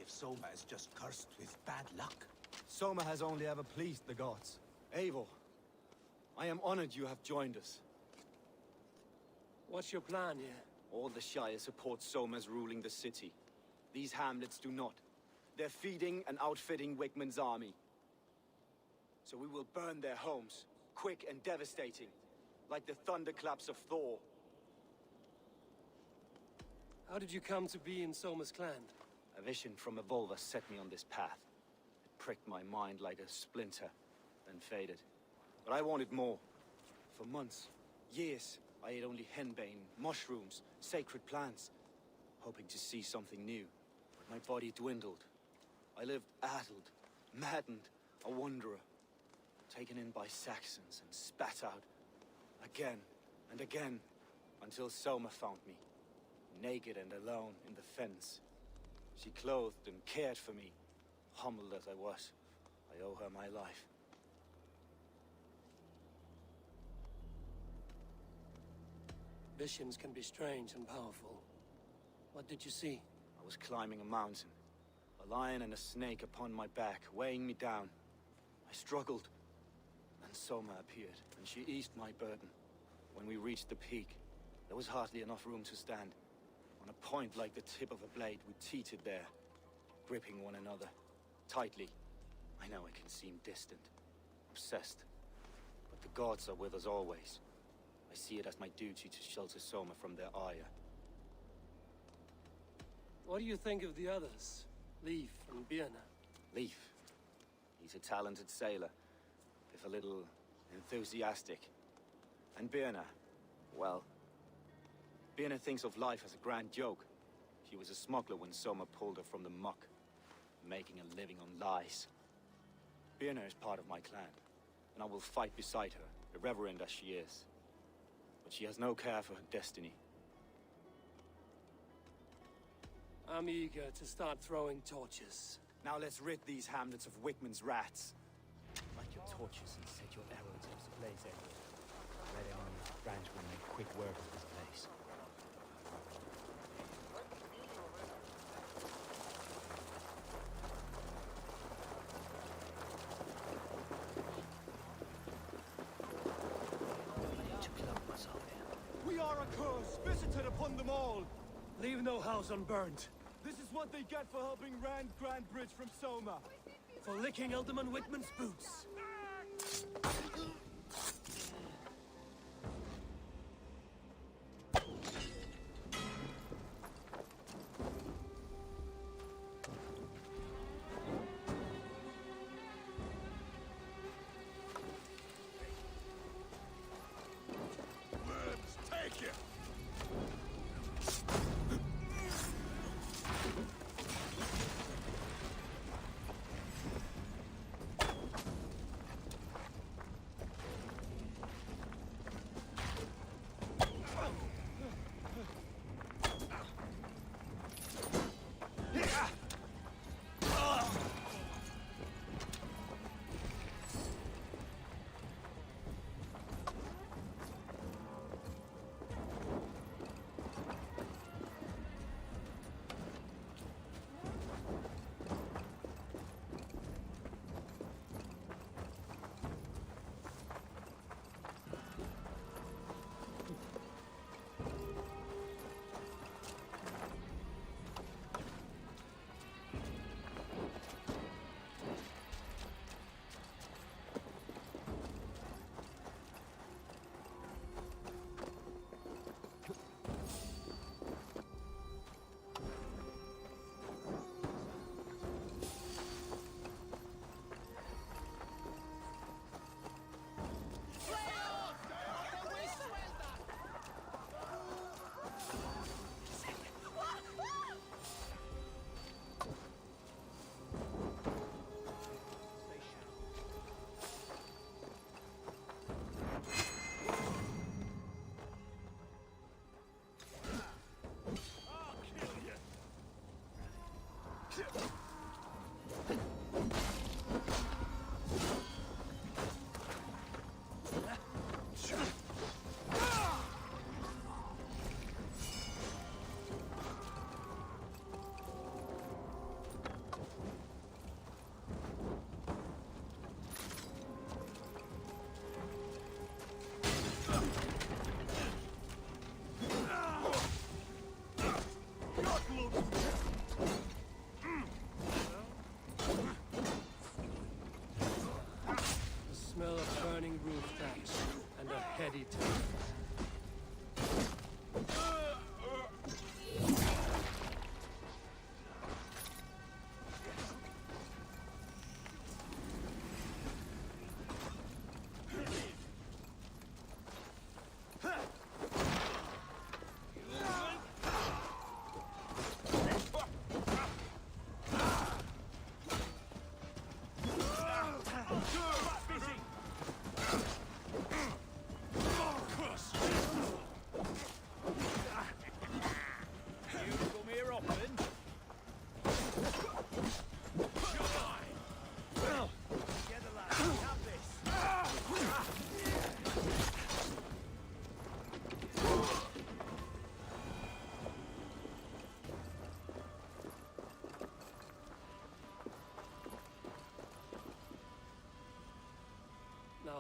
if Soma is just cursed with bad luck? Soma has only ever pleased the gods. Eivor, I am honored you have joined us. What's your plan here? All the Shire support Soma's ruling the city. These hamlets do not. They're feeding and outfitting Wickman's army. So we will burn their homes, quick and devastating, like the thunderclaps of Thor. How did you come to be in Soma's clan? A vision from Evolver set me on this path. It pricked my mind like a splinter, then faded. But I wanted more. For months, years, I ate only henbane, mushrooms, sacred plants, hoping to see something new. But my body dwindled. I lived addled, maddened, a wanderer, taken in by Saxons and spat out, again and again, until Soma found me, naked and alone in the fens. She clothed and cared for me, humbled as I was. I owe her my life. Visions can be strange and powerful. What did you see? I was climbing a mountain. A lion and a snake upon my back, weighing me down. I struggled. Then Soma appeared, and she eased my burden. When we reached the peak, there was hardly enough room to stand. On a point like the tip of a blade, we teetered there, gripping one another, tightly. I know it can seem distant, obsessed, but the gods are with us always. I see it as my duty to shelter Soma from their ire. What do you think of the others? Leif and Birna? Leif. He's a talented sailor, if a little enthusiastic. And Birna, well, Birna thinks of life as a grand joke. She was a smuggler when Soma pulled her from the muck, making a living on lies. Birna is part of my clan, and I will fight beside her, irreverent as she is. But she has no care for her destiny. I'm eager to start throwing torches. Now let's rid these hamlets of Wickman's rats. Light your torches and set your arrows ablaze everywhere. Red Army's branch will make quick work of this place. We are a curse, visited upon them all! Leave no house unburned. This is what they get for helping Rand Grantebridge from Soma. For licking Alderman Wickman's boots. Let's take it!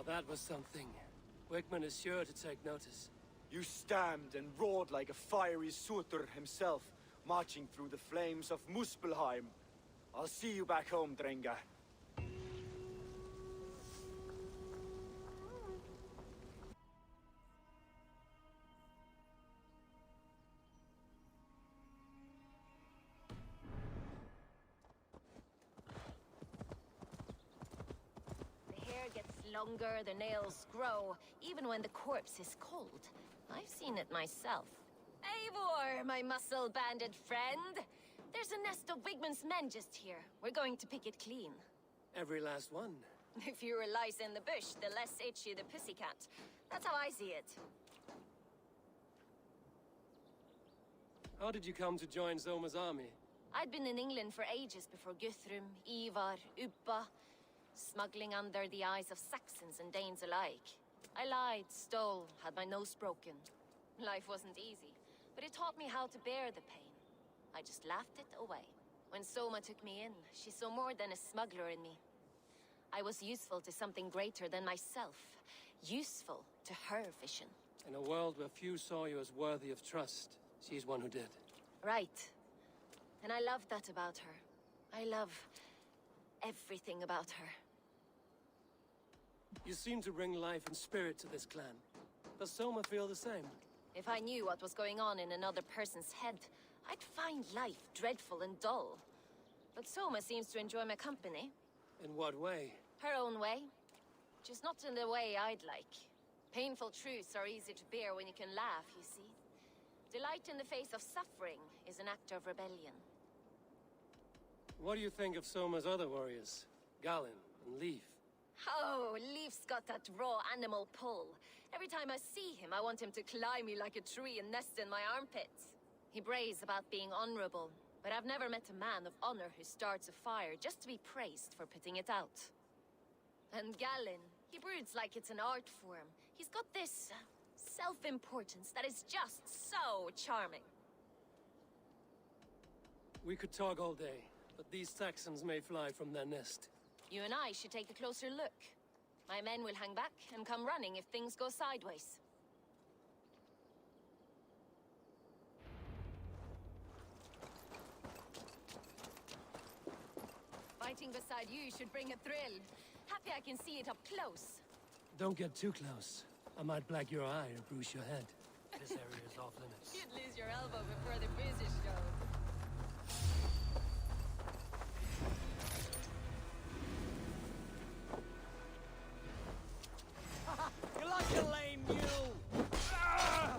Now that was something. Wickman is sure to take notice. You stamped and roared like a fiery Surtur himself, marching through the flames of Muspelheim. I'll see you back home, Drenga. Longer, the nails grow, even when the corpse is cold. I've seen it myself. Eivor, my muscle-banded friend! There's a nest of Wigman's men just here. We're going to pick it clean. Every last one. The fewer lice in the bush, the less itchy the pussycat. That's how I see it. How did you come to join Zoma's army? I'd been in England for ages before Guthrum, Ivar, Uppa. Smuggling under the eyes of Saxons and Danes alike. I lied, stole, had my nose broken. Life wasn't easy, but it taught me how to bear the pain. I just laughed it away. When Soma took me in, she saw more than a smuggler in me. I was useful to something greater than myself. Useful to her vision. In a world where few saw you as worthy of trust, she's one who did. Right. And I love that about her. I love everything about her. You seem to bring life and spirit to this clan. Does Soma feel the same? If I knew what was going on in another person's head, I'd find life dreadful and dull. But Soma seems to enjoy my company. In what way? Her own way. Just not in the way I'd like. Painful truths are easy to bear when you can laugh, you see. Delight in the face of suffering is an act of rebellion. What do you think of Soma's other warriors? Galen and Leif? Oh, Leif's got that raw animal pull. Every time I see him, I want him to climb me like a tree and nest in my armpits. He brays about being honorable, but I've never met a man of honor who starts a fire just to be praised for putting it out. And Galen, he broods like it's an art form. He's got this self-importance that is just so charming. We could talk all day, but these Saxons may fly from their nest. You and I should take a closer look. My men will hang back and come running if things go sideways. Fighting beside you should bring a thrill. Happy I can see it up close. Don't get too close. I might black your eye or bruise your head. This area is off limits. You'd lose your elbow before the bruises showed. You're like a lame mule! Ah!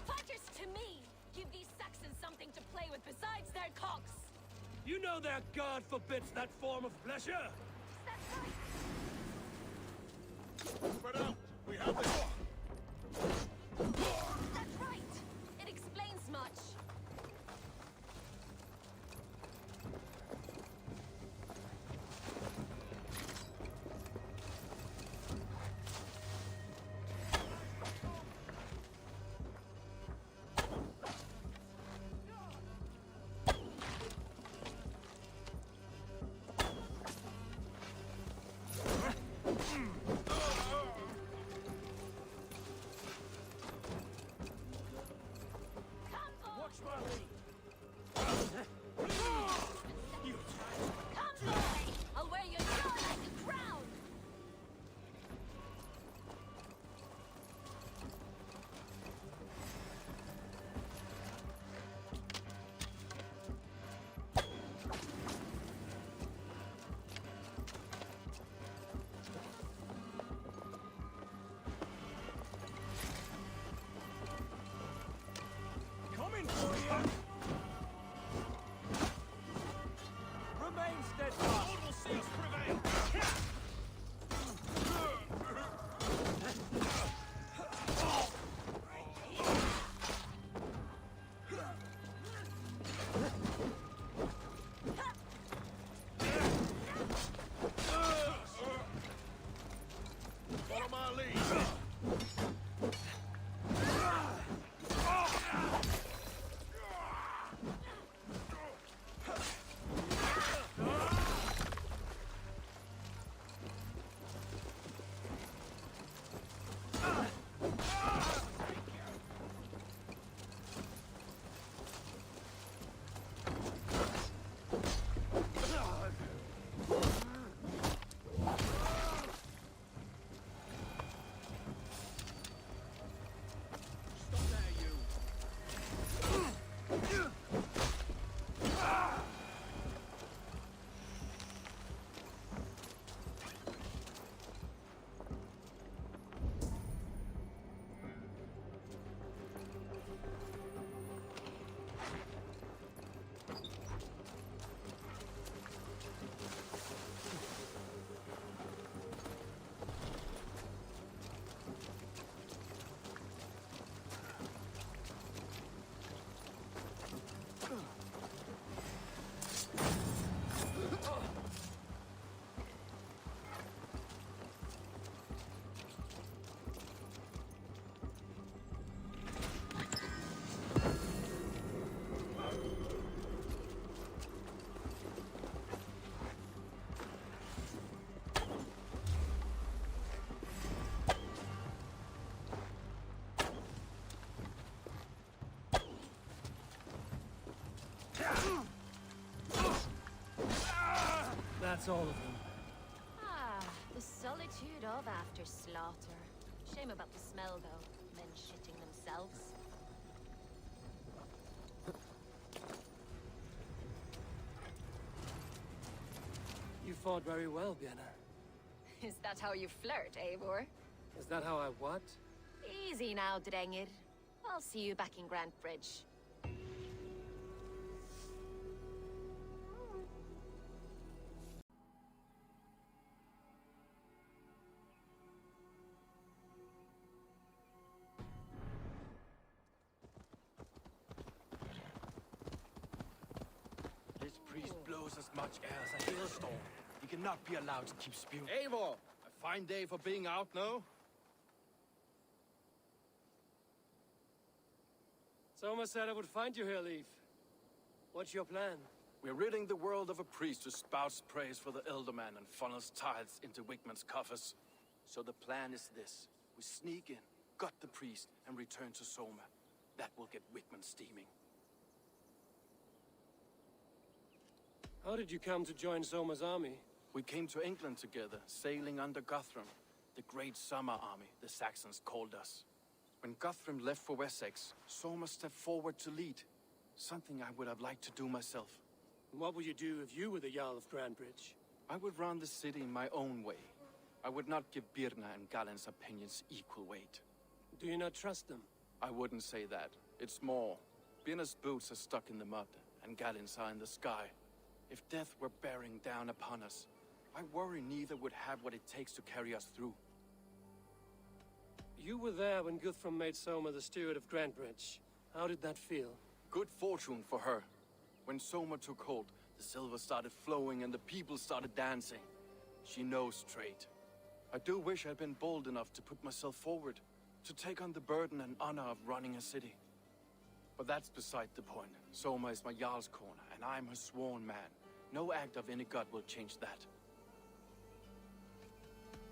Fighters to me! Give these Saxons something to play with besides their cocks! You know that God forbids that form of pleasure? That's right! Spread out! We have the door! That's right! It explains much. lead! That's all of them. Ah, the solitude of after slaughter. Shame about the smell, though. Men shitting themselves. You fought very well, Björn. Is that how you flirt, Eivor? Is that how I what? Easy now, Drengir. I'll see you back in Grantebridge. This priest blows as much air as a hailstorm. He cannot be allowed to keep spewing. Eivor! A fine day for being out, no? Soma said I would find you here, Leaf. What's your plan? We're ridding the world of a priest who spouts praise for the Elderman and funnels tithes into Wigman's coffers. So the plan is this. We sneak in, gut the priest, and return to Soma. That will get Wigman steaming. How did you come to join Soma's army? We came to England together, sailing under Guthrum. The Great Summer Army, the Saxons called us. When Guthrum left for Wessex, Soma stepped forward to lead. Something I would have liked to do myself. What would you do if you were the Jarl of Grantebridge? I would run the city in my own way. I would not give Birna and Galen's opinions equal weight. Do you not trust them? I wouldn't say that. It's more. Birna's boots are stuck in the mud, and Galen's are in the sky. If death were bearing down upon us, I worry neither would have what it takes to carry us through. You were there when Guthrum made Soma the steward of Grantebridge. How did that feel? Good fortune for her. When Soma took hold, the silver started flowing and the people started dancing. She knows trade. I do wish I'd been bold enough to put myself forward, to take on the burden and honor of running a city. But that's beside the point. Soma is my Jarl's corner, and I'm her sworn man. No act of any god will change that.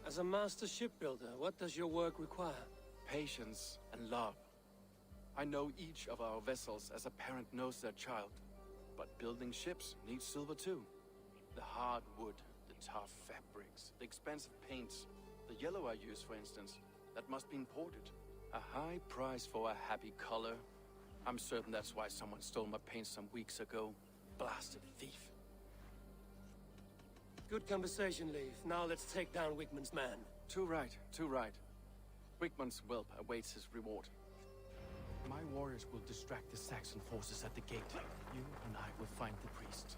As a master shipbuilder, what does your work require? Patience and love. I know each of our vessels as a parent knows their child. But building ships needs silver too. The hard wood, the tough fabrics, the expensive paints, the yellow I use, for instance, that must be imported. A high price for a happy color. I'm certain that's why someone stole my paint some weeks ago. Blasted thief. Good conversation, Leaf. Now let's take down Wigman's man. Too right, too right. Wigman's whelp awaits his reward. My warriors will distract the Saxon forces at the gate. You and I will find the priest.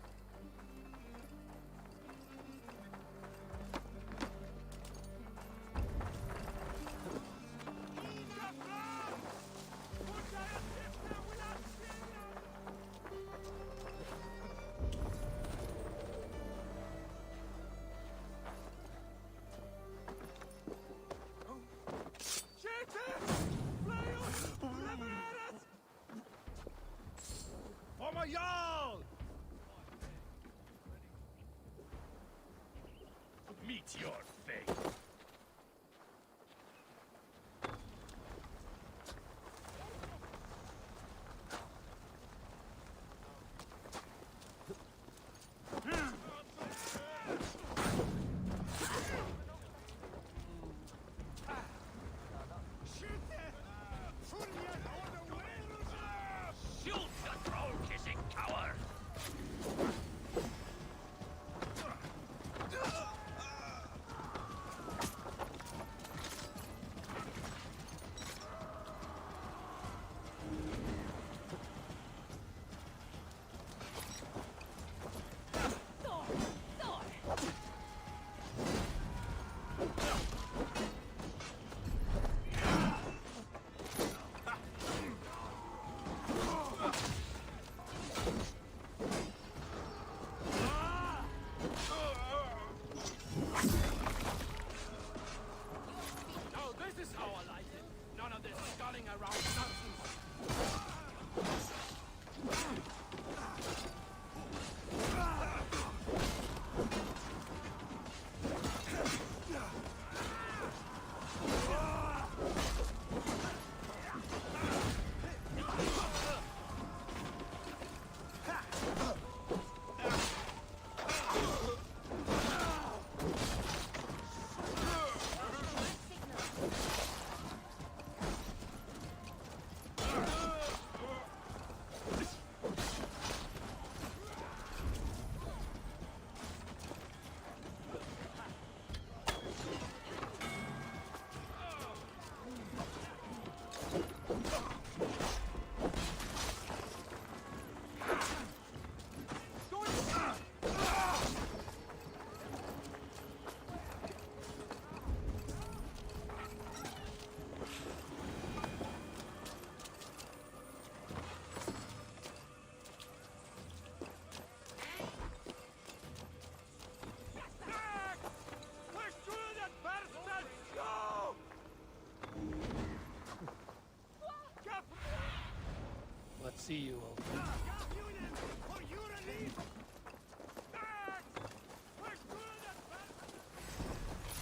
see you, old friend.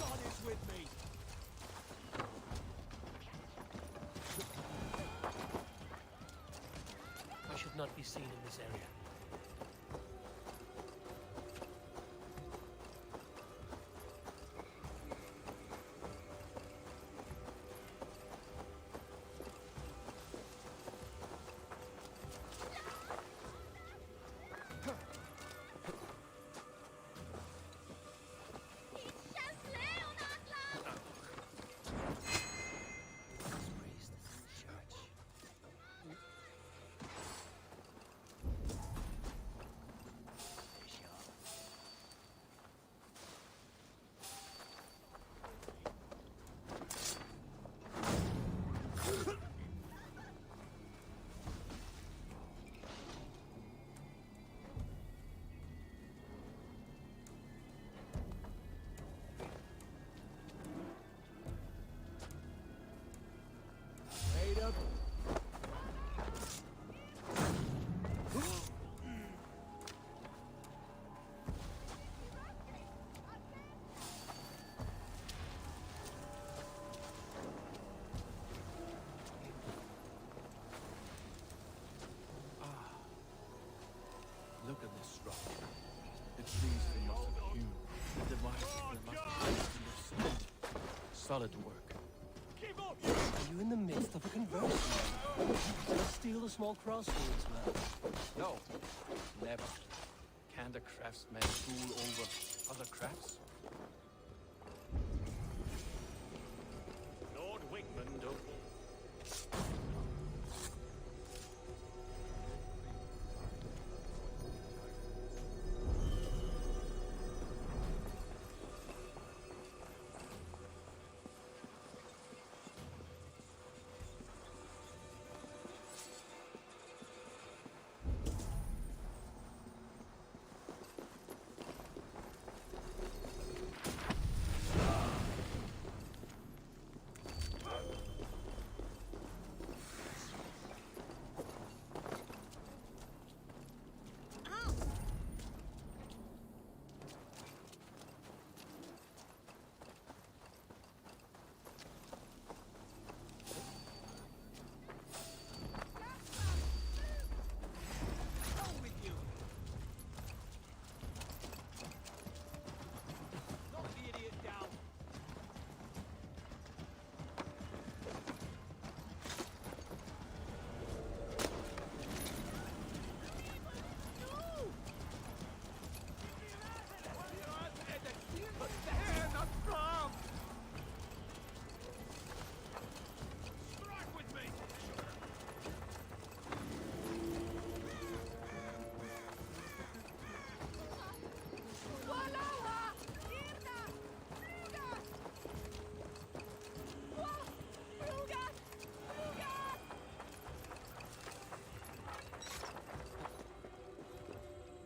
God is with me. I should not be seen in this area. Look at this rock. The trees they must have hewn. The devices they must have used in their stone. Solid work. Are you in the midst of a conversion? Did I steal the small crossroads, man? No, never. Can't a craftsman rule over other crafts? Lord Wigmund of...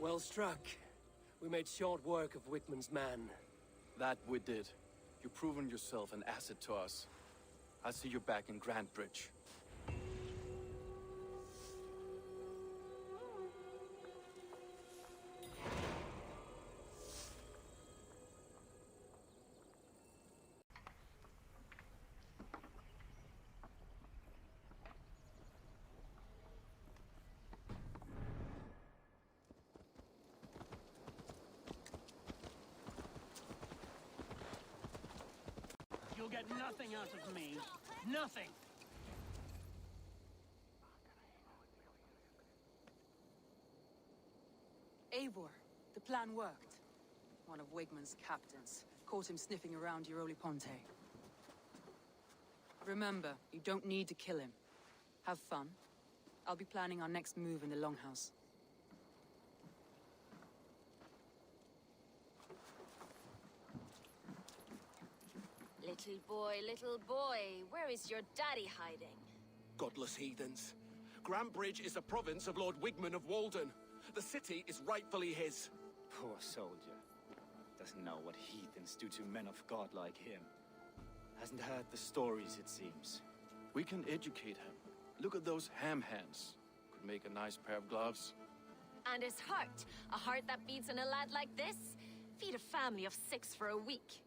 Well struck. We made short work of Wickman's man. That we did. You've proven yourself an asset to us. I'll see you back in Grantebridge. You'll get nothing out of me. Nothing! Eivor, the plan worked. One of Wigmund's captains caught him sniffing around Euroli Ponte. Remember, you don't need to kill him. Have fun. I'll be planning our next move in the Longhouse. Little boy, where is your daddy hiding? Godless heathens. Grantebridge is a province of Lord Wigmund of Walden. The city is rightfully his. Poor soldier. Doesn't know what heathens do to men of God like him. Hasn't heard the stories, it seems. We can educate him. Look at those ham hands. could make a nice pair of gloves. And his heart. A heart that beats in a lad like this. Feed a family of 6 for a week.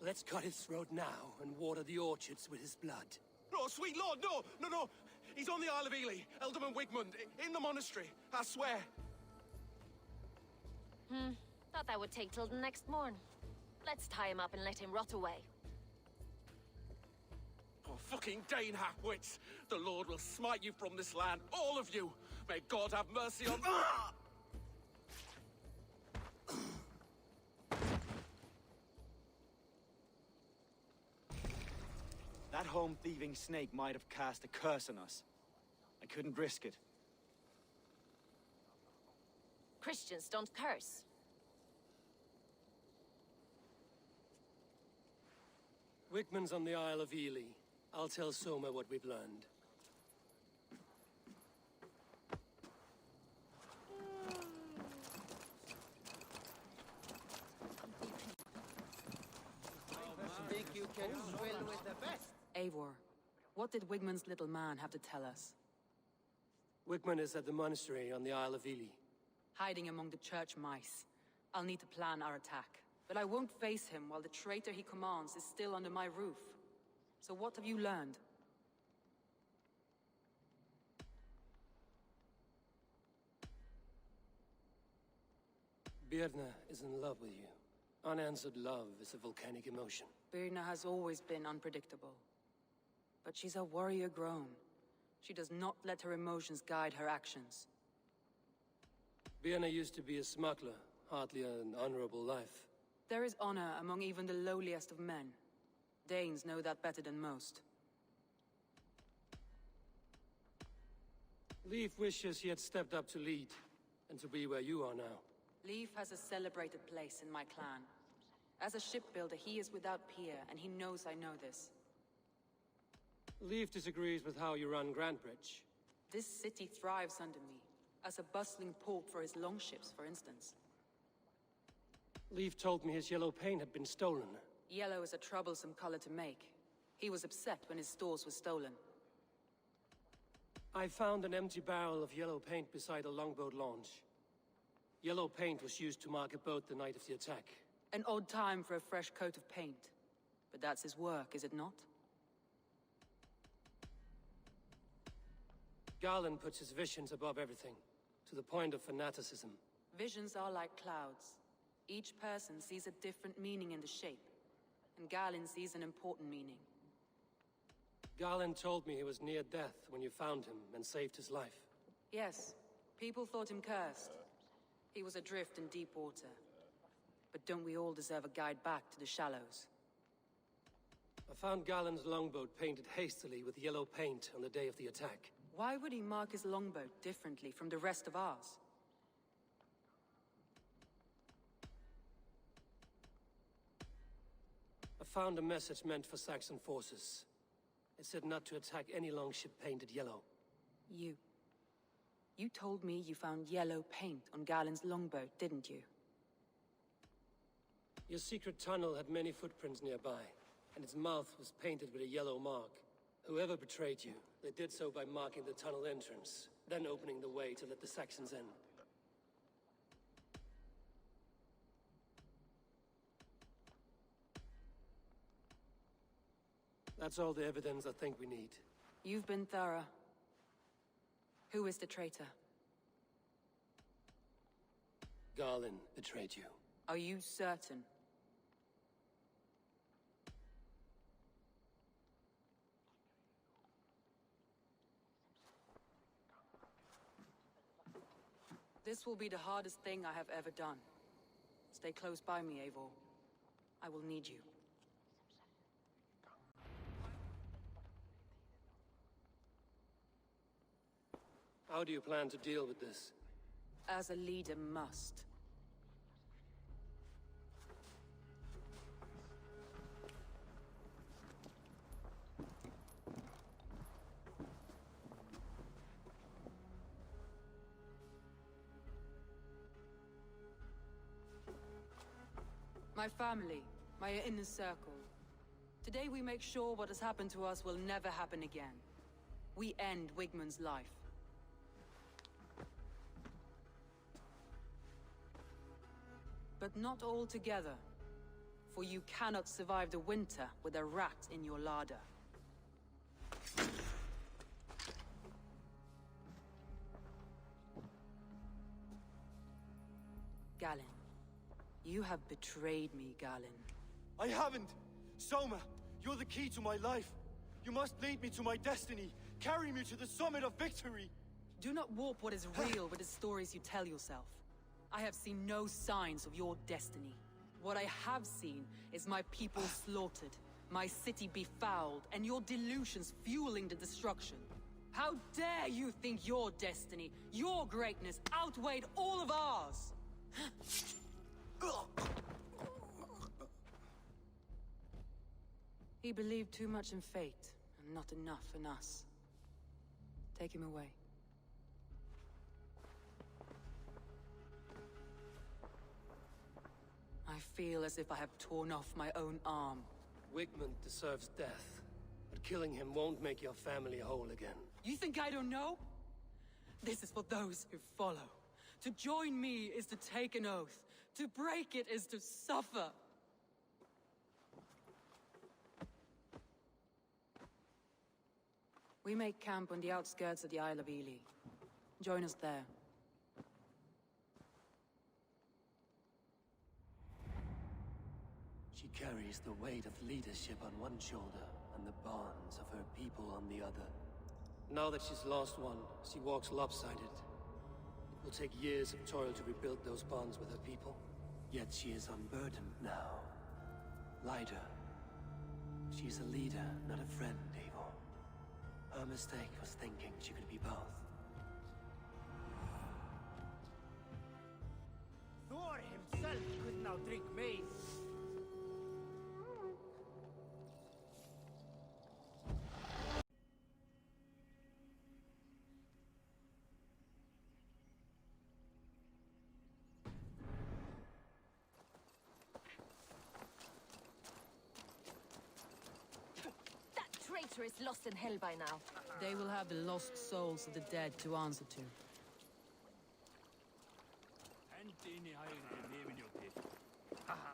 Let's cut his throat now and water the orchards with his blood. Oh, sweet lord, no! No, no! He's on the Isle of Ely, Ealdorman Wigmund, in the monastery, I swear. Thought that would take till the next morn. Let's tie him up and let him rot away. Oh, fucking Dane half-wits! The Lord will smite you from this land, all of you! May God have mercy on... That home-thieving snake might have cast a curse on us. I couldn't risk it. Christians don't curse. Wigman's on the Isle of Ely. I'll tell Soma what we've learned. Think you can swell with the best? Eivor, what did Wigmund's little man have to tell us? Wigman is at the monastery on the Isle of Ely. Hiding among the church mice. I'll need to plan our attack. But I won't face him while the traitor he commands is still under my roof. So what have you learned? Birna is in love with you. Unanswered love is a volcanic emotion. Birna has always been unpredictable. But she's a warrior grown. She does not let her emotions guide her actions. Birna used to be a smuggler, hardly an honorable life. There is honor among even the lowliest of men. Danes know that better than most. Leif wishes he had stepped up to lead, and to be where you are now. Leif has a celebrated place in my clan. As a shipbuilder, he is without peer, and he knows I know this. Leif disagrees with how you run Grantebridge. This city thrives under me, as a bustling port for his longships, for instance. Leif told me his yellow paint had been stolen. Yellow is a troublesome color to make. He was upset when his stores were stolen. I found an empty barrel of yellow paint beside a longboat launch. Yellow paint was used to mark a boat the night of the attack. An odd time for a fresh coat of paint. But that's his work, is it not? Garland puts his visions above everything, to the point of fanaticism. Visions are like clouds. Each person sees a different meaning in the shape, and Garland sees an important meaning. Garland told me he was near death when you found him and saved his life. Yes, people thought him cursed. He was adrift in deep water. But don't we all deserve a guide back to the shallows? I found Garland's longboat painted hastily with yellow paint on the day of the attack. Why would he mark his longboat differently from the rest of ours? I found a message meant for Saxon forces. It said not to attack any longship painted yellow. You told me you found yellow paint on Garland's longboat, didn't you? Your secret tunnel had many footprints nearby, and its mouth was painted with a yellow mark. Whoever betrayed you, they did so by marking the tunnel entrance, then opening the way to let the Saxons in. That's all the evidence I think we need. You've been thorough. Who is the traitor? Garland betrayed you. Are you certain? This will be the hardest thing I have ever done. Stay close by me, Eivor. I will need you. How do you plan to deal with this? As a leader must. My family, my inner circle. Today we make sure what has happened to us will never happen again. We end Wigmund's life. But not all together. For you cannot survive the winter with a rat in your larder. Galen. You have betrayed me, Galen. I haven't! Soma, you're the key to my life. You must lead me to my destiny. Carry me to the summit of victory. Do not warp what is real with the stories you tell yourself. I have seen no signs of your destiny. What I have seen is my people slaughtered, my city befouled, and your delusions fueling the destruction. How dare you think your destiny, your greatness, outweighed all of ours? He believed too much in fate, and not enough in us. Take him away. I feel as if I have torn off my own arm. Wigmund deserves death, but killing him won't make your family whole again. You think I don't know? This is for those who follow. To join me is to take an oath. To break it is to suffer. We make camp on the outskirts of the Isle of Eels. Join us there. She carries the weight of leadership on one shoulder and the bonds of her people on the other. Now that she's lost one, she walks lopsided. It will take years of toil to rebuild those bonds with her people. Yet she is unburdened now. Lighter. She's a leader, not a friend, Eivor. Her mistake was thinking she could be both. Thor himself could now drink me. Traitor is lost in hell by now. They will have the lost souls of the dead to answer to.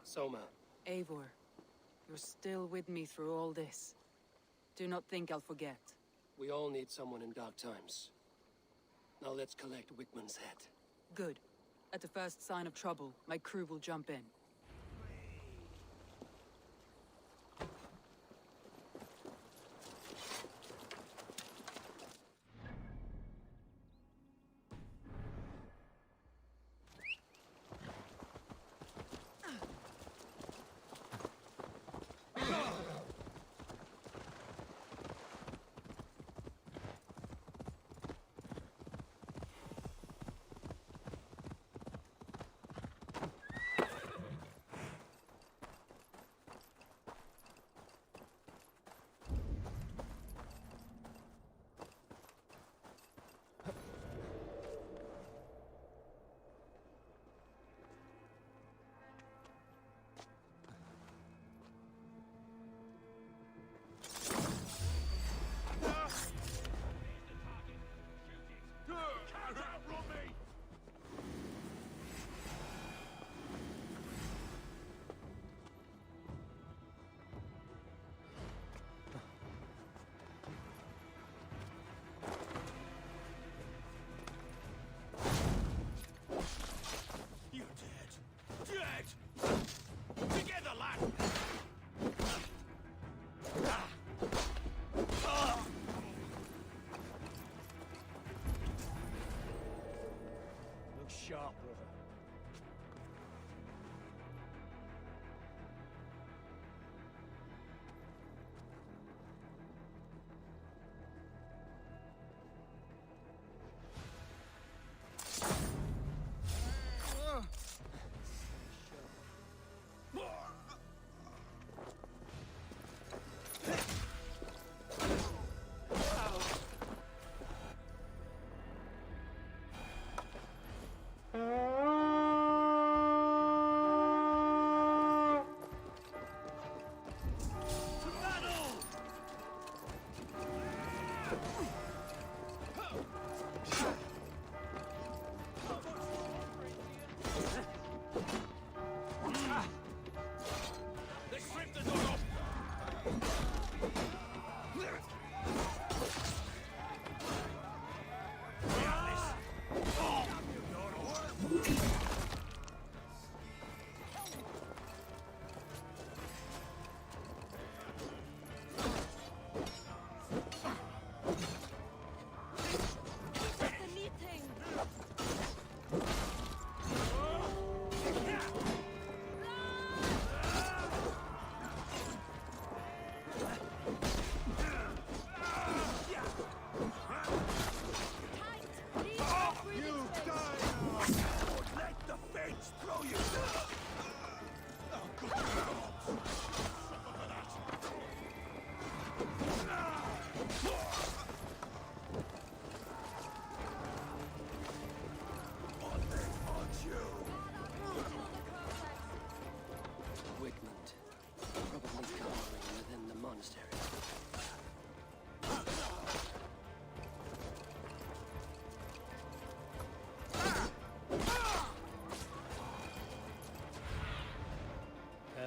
Soma. Eivor, you're still with me through all this. Do not think I'll forget. We all need someone in dark times. Now let's collect Wigmund's head. Good. At the first sign of trouble, my crew will jump in.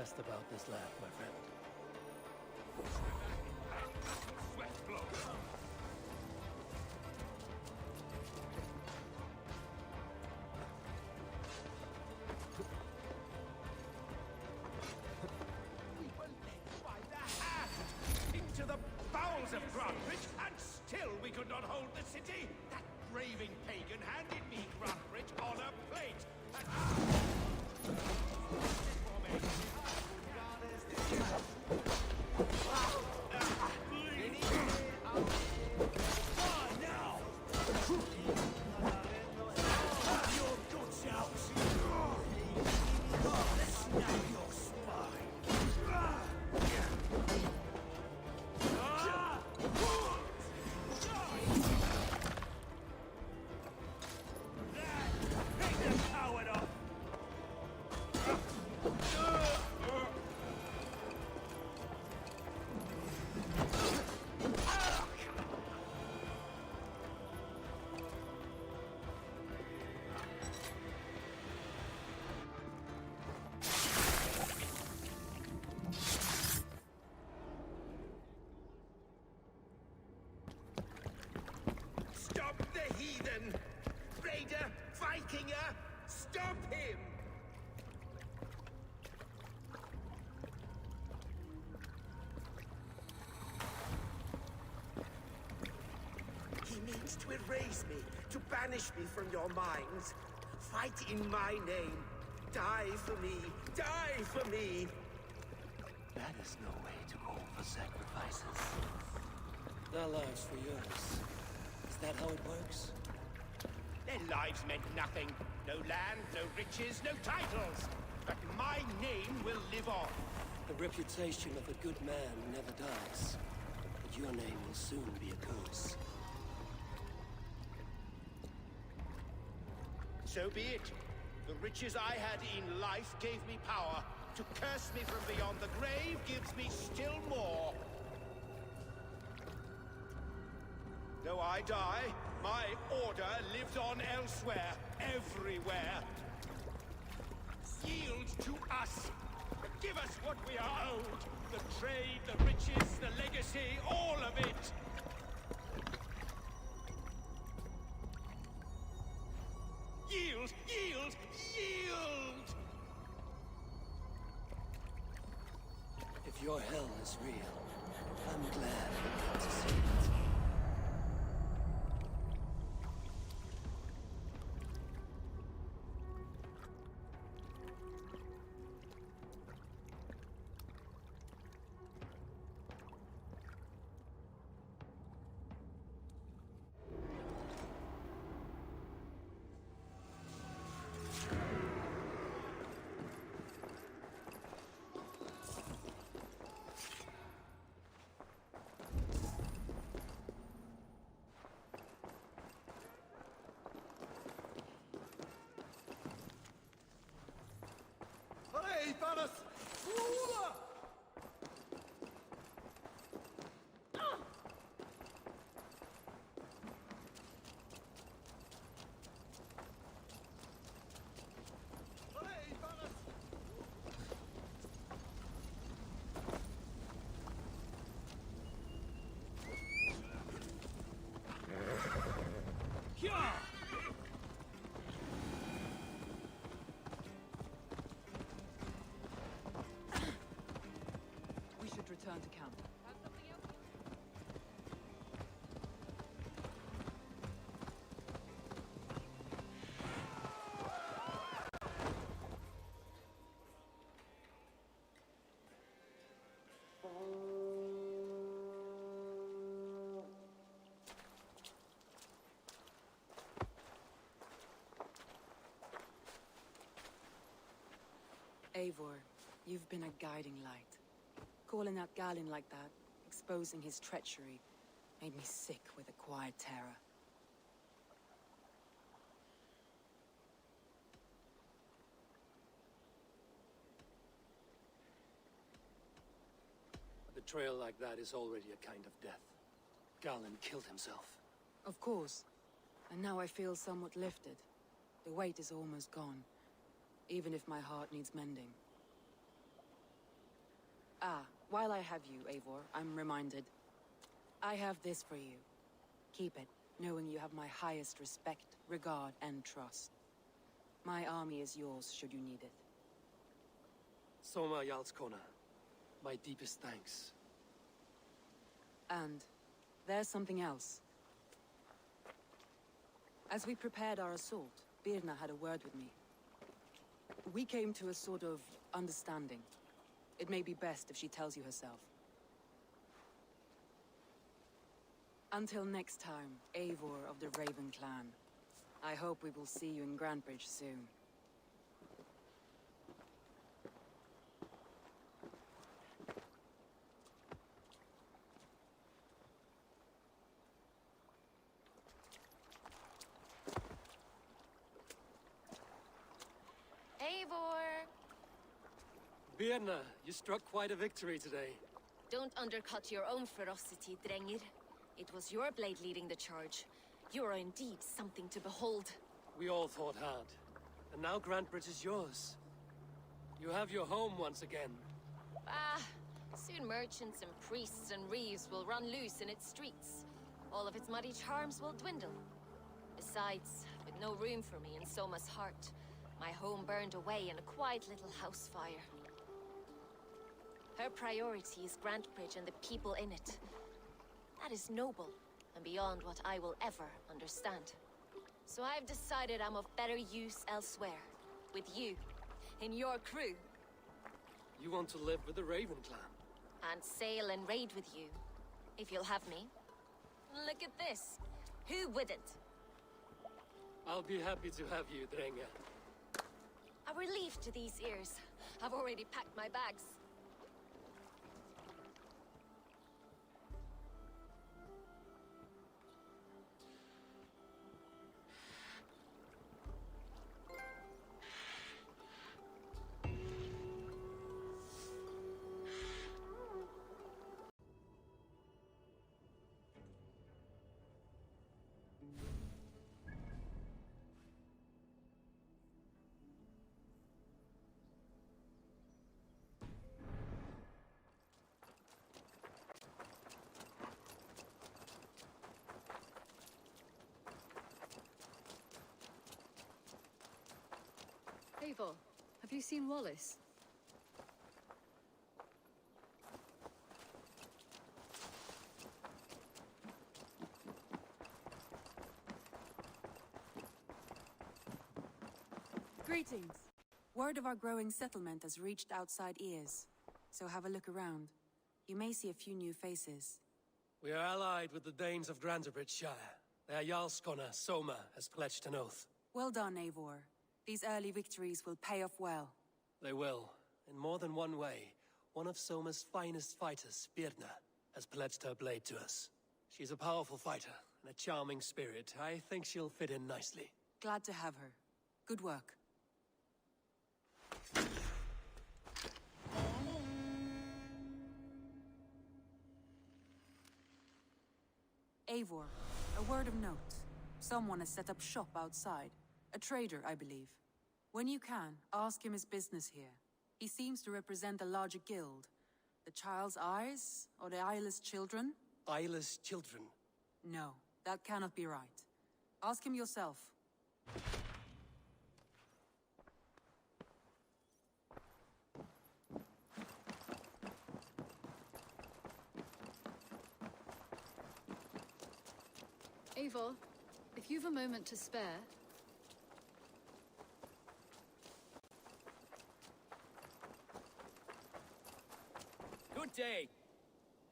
best about this land, my friend. We were led by the hand into the bowels of Grantebridge, and still we could not hold the city. That raving pagan handed me Grantebridge on a plate. Stop the heathen! Raider! Vikinger! Stop him! He means to erase me, to banish me from your minds. Fight in my name. Die for me! Die for me! That is no way to call for sacrifices. Their lives for yours. Is that how it works? Their lives meant nothing. No land, no riches, no titles. But my name will live on. The reputation of a good man never dies. But your name will soon be a curse. So be it. The riches I had in life gave me power. To curse me from beyond the grave gives me still more. Though I die, my order lived on elsewhere, everywhere. Yield to us. Give us what we are owed. The trade, the riches, the legacy, all of it. Yield! Yield! Yield! If your hell is real, I'm glad we got to see it. We should return to camp. Eivor, you've been a guiding light. Calling out Galinn like that, exposing his treachery, made me sick with a quiet terror. A betrayal like that is already a kind of death. Galinn killed himself. Of course. And now I feel somewhat lifted. The weight is almost gone, even if my heart needs mending. Ah, while I have you, Eivor, I'm reminded. I have this for you. Keep it, knowing you have my highest respect, regard, and trust. My army is yours, should you need it. Soma Jarlskona, my deepest thanks. And there's something else. As we prepared our assault, Birna had a word with me. We came to a sort of understanding. It may be best if she tells you herself. Until next time, Eivor of the Raven clan. I hope we will see you in Grantebridge soon. Eivor! Birna, you struck quite a victory today. Don't undercut your own ferocity, Drengir. It was your blade leading the charge. You are indeed something to behold. We all fought hard. And now Grantebridge is yours. You have your home once again. Ah, soon merchants and priests and reeves will run loose in its streets. All of its muddy charms will dwindle. Besides, with no room for me in Soma's heart, my home burned away in a quiet little house fire. Her priority is Grantebridge and the people in it. That is noble, and beyond what I will ever understand. So I've decided I'm of better use elsewhere. With you, in your crew. You want to live with the Raven clan? And sail and raid with you, if you'll have me. Look at this. Who wouldn't? I'll be happy to have you, Drenga. A relief to these ears. I've already packed my bags. Eivor, have you seen Wallace? Greetings. Word of our growing settlement has reached outside ears, so have a look around. You may see a few new faces. We are allied with the Danes of Grantebridgescire. Their Jarlskona, Soma, has pledged an oath. Well done, Eivor. These early victories will pay off well. They will. In more than one way. One of Soma's finest fighters, Birna, has pledged her blade to us. She's a powerful fighter and a charming spirit. I think she'll fit in nicely. Glad to have her. Good work. Eivor, a word of note. Someone has set up shop outside. A trader, I believe. When you can, ask him his business here. He seems to represent a larger guild. The Child's Eyes? Or the Eyeless Children? Eyeless children. No, that cannot be right. Ask him yourself. Eivor, if you've a moment to spare... Good day.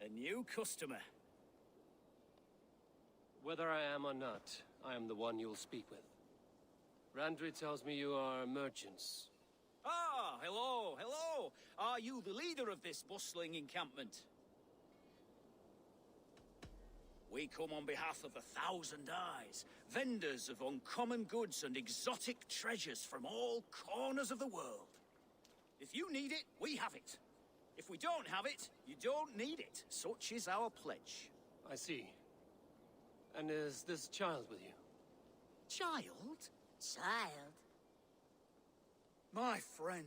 A new customer. Whether I am or not, I am the one you'll speak with. Randri tells me you are merchants. Ah, hello, hello. Are you the leader of this bustling encampment? We come on behalf of 1,000 Eyes, vendors of uncommon goods and exotic treasures from all corners of the world. If you need it, we have it. If we don't have it, you don't need it. Such is our pledge. I see. And is this child with you? Child? Child? My friend.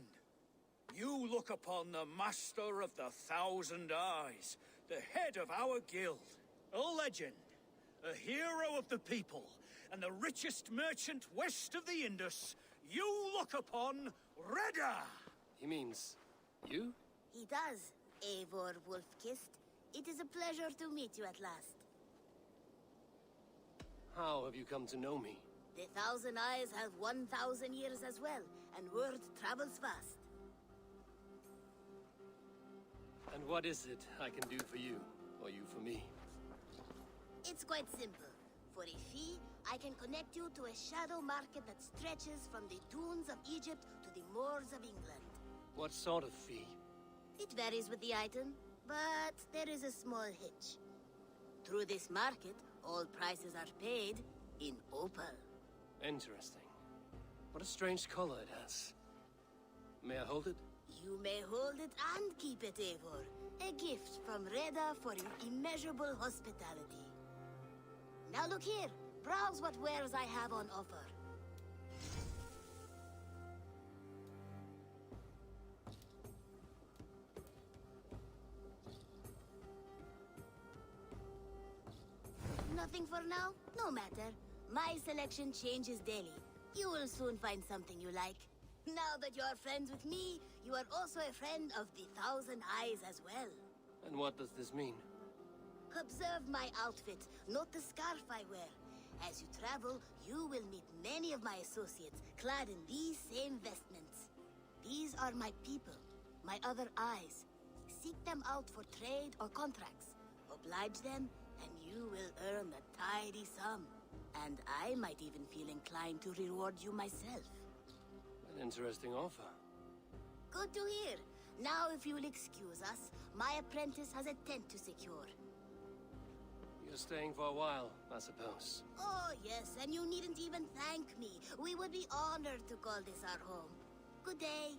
You look upon the Master of the Thousand Eyes, the head of our guild, a legend, a hero of the people, and the richest merchant west of the Indus. You look upon Reda! He means you? He does, Eivor Wolf-Kissed. It is a pleasure to meet you at last. How have you come to know me? The Thousand Eyes have 1,000 years as well, and word travels fast. And what is it I can do for you, or you for me? It's quite simple. For a fee, I can connect you to a shadow market that stretches from the dunes of Egypt to the moors of England. What sort of fee? It varies with the item, but there is a small hitch. Through this market, all prices are paid in opal. Interesting. What a strange color it has. May I hold it? You may hold it and keep it, Eivor. A gift from Reda for your immeasurable hospitality. Now look here. Browse what wares I have on offer. Nothing for now? No matter. My selection changes daily. You will soon find something you like. Now that you are friends with me, you are also a friend of the Thousand Eyes as well. And what does this mean? Observe my outfit, note the scarf I wear. As you travel, you will meet many of my associates, clad in these same vestments. These are my people, my other eyes. Seek them out for trade or contracts. Oblige them, and you will earn a tidy sum. And I might even feel inclined to reward you myself. An interesting offer. Good to hear. Now, if you will excuse us, my apprentice has a tent to secure. You're staying for a while, I suppose. Oh, yes, and you needn't even thank me. We would be honored to call this our home. Good day.